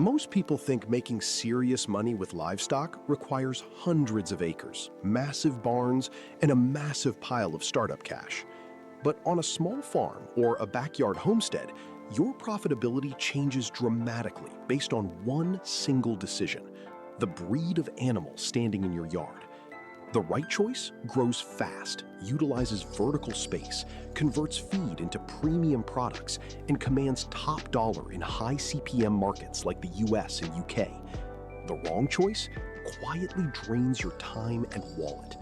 Most people think making serious money with livestock requires hundreds of acres, massive barns, and a massive pile of startup cash. But on a small farm or a backyard homestead, your profitability changes dramatically based on one single decision: the breed of animal standing in your yard. The right choice grows fast, utilizes vertical space, converts feed into premium products, and commands top dollar in high CPM markets like the US and UK. The wrong choice quietly drains your time and wallet.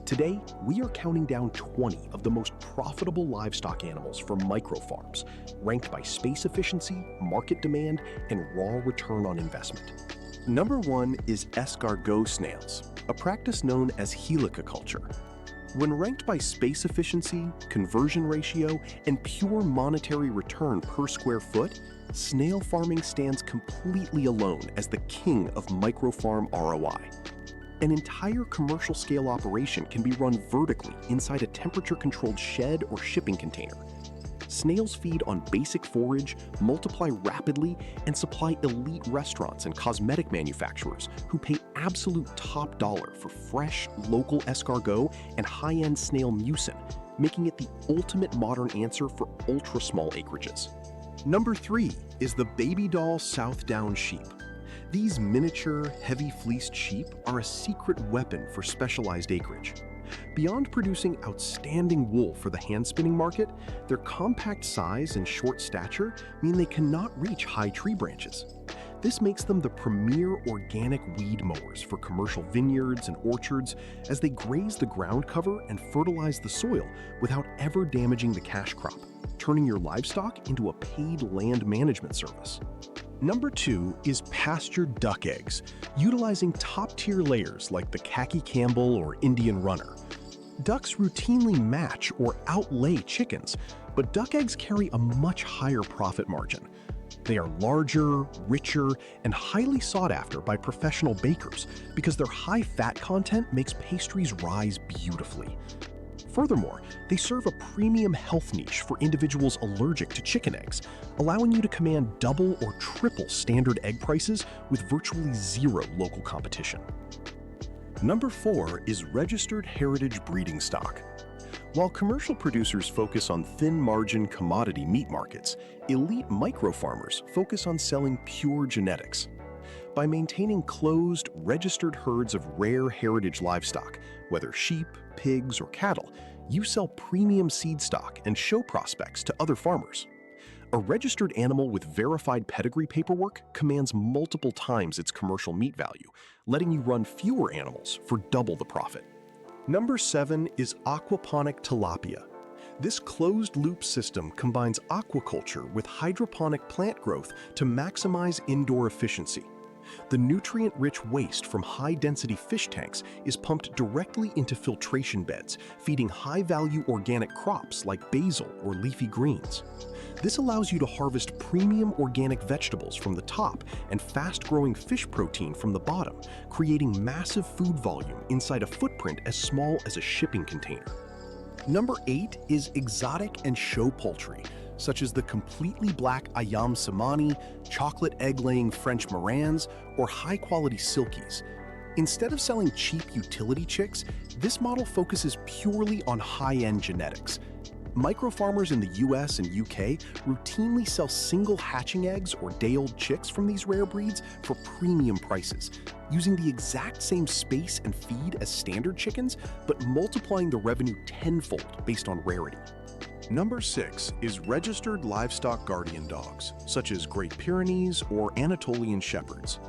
Today, we are counting down 20 of the most profitable livestock animals from microfarms, ranked by space efficiency, market demand, and raw return on investment. Number 1 is escargot snails, a practice known as heliciculture. When ranked by space efficiency, conversion ratio, and pure monetary return per square foot, snail farming stands completely alone as the king of microfarm ROI. An entire commercial-scale operation can be run vertically inside a temperature-controlled shed or shipping container. Snails feed on basic forage, multiply rapidly, and supply elite restaurants and cosmetic manufacturers who pay absolute top dollar for fresh, local escargot and high-end snail mucin, making it the ultimate modern answer for ultra-small acreages. Number 3 is the baby doll South Down sheep. These miniature, heavy-fleeced sheep are a secret weapon for specialized acreage. Beyond producing outstanding wool for the hand-spinning market, their compact size and short stature mean they cannot reach high tree branches. This makes them the premier organic weed mowers for commercial vineyards and orchards, as they graze the ground cover and fertilize the soil without ever damaging the cash crop, turning your livestock into a paid land management service. Number 2 is pastured duck eggs, utilizing top-tier layers like the khaki Campbell or Indian runner. Ducks routinely match or outlay chickens, but duck eggs carry a much higher profit margin. They are larger, richer, and highly sought after by professional bakers because their high fat content makes pastries rise beautifully. Furthermore, they serve a premium health niche for individuals allergic to chicken eggs, allowing you to command double or triple standard egg prices with virtually zero local competition. Number 4 is registered heritage breeding stock. While commercial producers focus on thin-margin commodity meat markets, elite micro-farmers focus on selling pure genetics. By maintaining closed, registered herds of rare heritage livestock, whether sheep, pigs, or cattle, you sell premium seed stock and show prospects to other farmers. A registered animal with verified pedigree paperwork commands multiple times its commercial meat value, letting you run fewer animals for double the profit. Number 7 is aquaponic tilapia. This closed-loop system combines aquaculture with hydroponic plant growth to maximize indoor efficiency. The nutrient-rich waste from high-density fish tanks is pumped directly into filtration beds, feeding high-value organic crops like basil or leafy greens. This allows you to harvest premium organic vegetables from the top and fast-growing fish protein from the bottom, creating massive food volume inside a footprint as small as a shipping container. Number 8 is exotic and show poultry, such as the completely black ayam cemani, chocolate egg-laying French Morans, or high-quality silkies. Instead of selling cheap utility chicks, this model focuses purely on high-end genetics. Microfarmers in the US and UK routinely sell single hatching eggs or day-old chicks from these rare breeds for premium prices, using the exact same space and feed as standard chickens, but multiplying the revenue tenfold based on rarity. Number 6 is registered livestock guardian dogs, such as Great Pyrenees or Anatolian Shepherds.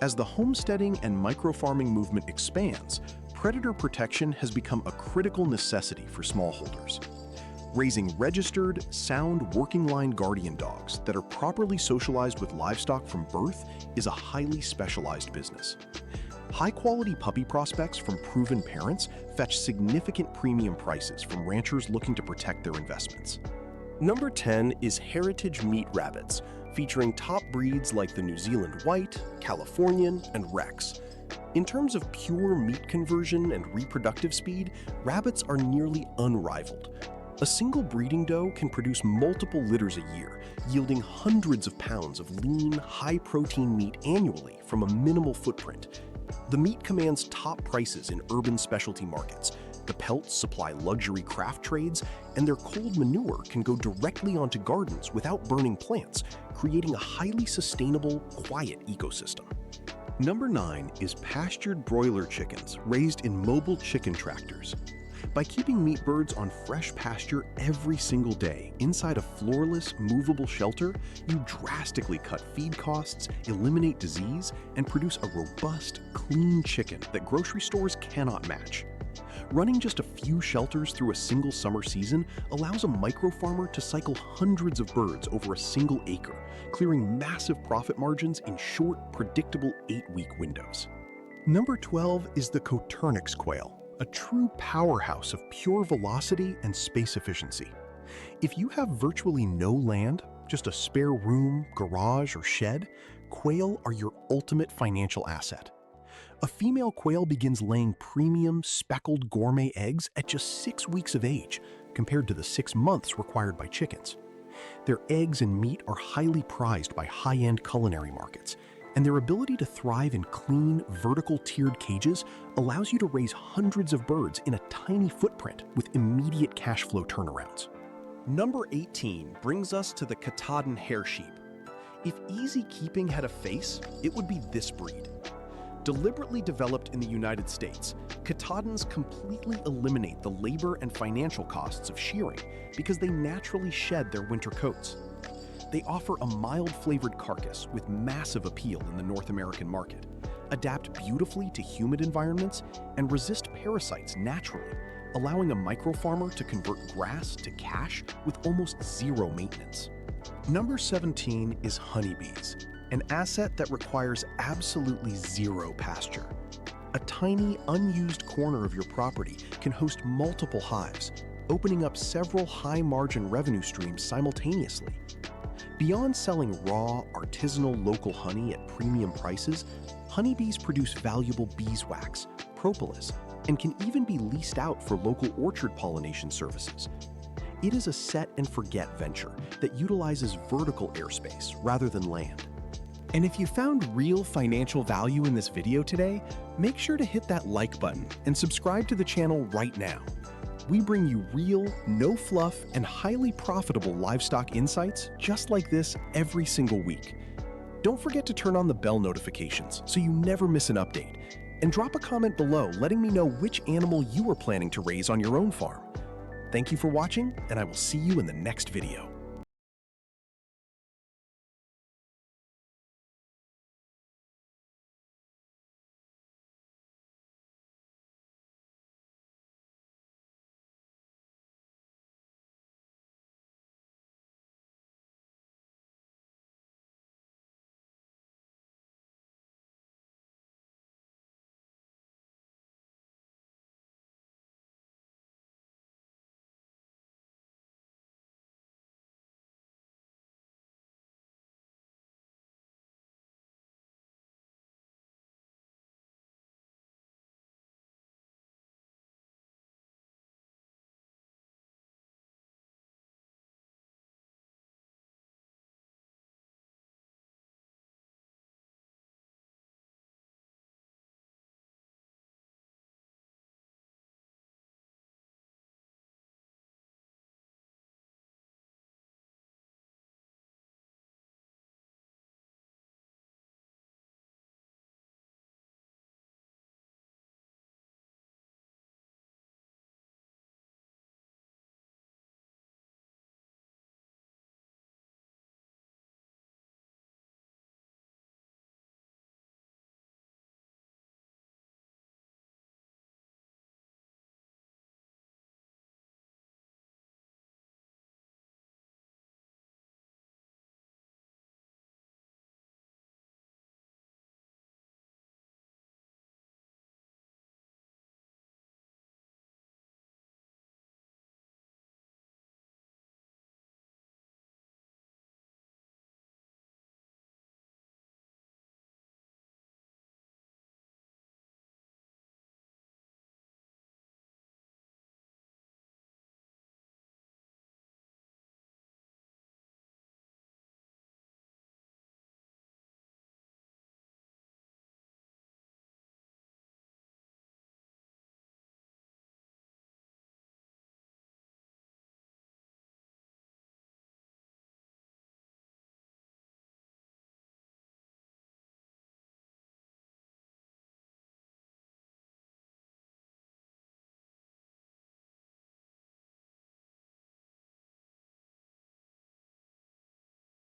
As the homesteading and microfarming movement expands, predator protection has become a critical necessity for smallholders. Raising registered, sound working-line guardian dogs that are properly socialized with livestock from birth is a highly specialized business. High-quality puppy prospects from proven parents fetch significant premium prices from ranchers looking to protect their investments. Number 10 is heritage meat rabbits, featuring top breeds like the New Zealand White, Californian, and Rex. In terms of pure meat conversion and reproductive speed, rabbits are nearly unrivaled. A single breeding doe can produce multiple litters a year, yielding hundreds of pounds of lean, high-protein meat annually from a minimal footprint. The meat commands top prices in urban specialty markets. The pelts supply luxury craft trades, and their cold manure can go directly onto gardens without burning plants, creating a highly sustainable, quiet ecosystem. Number 9 is pastured broiler chickens raised in mobile chicken tractors. By keeping meat birds on fresh pasture every single day inside a floorless, movable shelter, you drastically cut feed costs, eliminate disease, and produce a robust, clean chicken that grocery stores cannot match. Running just a few shelters through a single summer season allows a micro-farmer to cycle hundreds of birds over a single acre, clearing massive profit margins in short, predictable 8-week windows. Number 12 is the Coturnix quail, a true powerhouse of pure velocity and space efficiency. If you have virtually no land, just a spare room, garage, or shed, quail are your ultimate financial asset. A female quail begins laying premium, speckled gourmet eggs at just 6 weeks of age, compared to the 6 months required by chickens. Their eggs and meat are highly prized by high-end culinary markets, and their ability to thrive in clean, vertical tiered cages allows you to raise hundreds of birds in a tiny footprint with immediate cash flow turnarounds. Number 18 brings us to the Katahdin hair sheep. If easy keeping had a face, it would be this breed. Deliberately developed in the United States, Katahdins completely eliminate the labor and financial costs of shearing because they naturally shed their winter coats. They offer a mild-flavored carcass with massive appeal in the North American market, adapt beautifully to humid environments, and resist parasites naturally, allowing a micro-farmer to convert grass to cash with almost zero maintenance. Number 17 is honeybees, an asset that requires absolutely zero pasture. A tiny, unused corner of your property can host multiple hives, opening up several high-margin revenue streams simultaneously. Beyond selling raw, artisanal local honey at premium prices, honeybees produce valuable beeswax, propolis, and can even be leased out for local orchard pollination services. It is a set-and-forget venture that utilizes vertical airspace rather than land. And if you found real financial value in this video today, make sure to hit that like button and subscribe to the channel right now. We bring you real, no-fluff, and highly profitable livestock insights just like this every single week. Don't forget to turn on the bell notifications so you never miss an update. And drop a comment below letting me know which animal you are planning to raise on your own farm. Thank you for watching, and I will see you in the next video.